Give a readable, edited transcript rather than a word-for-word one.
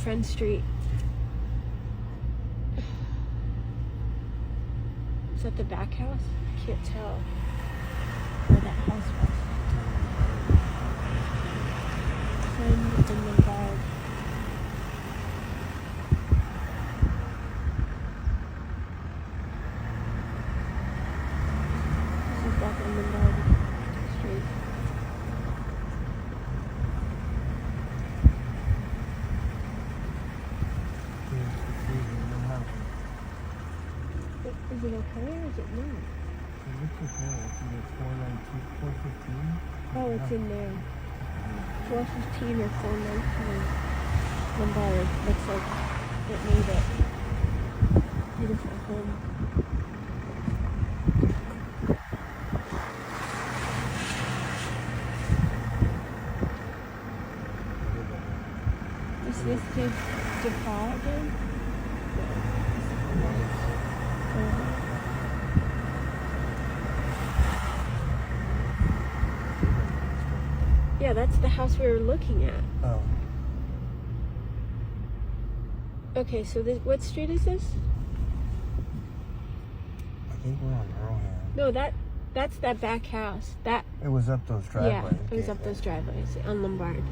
Friend Street. Is that the back house? Can't tell where that house was. Friend and Lombard. This is back on Lombard Street. Is it okay or is it not? It looks okay. It's either 415. Oh, it's in there. 415 or 419. Lombard. Looks like it made it. Beautiful home. Is this the fall again? Yeah, that's the house we were looking at. Oh. Okay, so this, what street is this? I think we're on Earlham. No, that's that back house. That It was up those driveways. yeah, it was up those driveways on Lombard.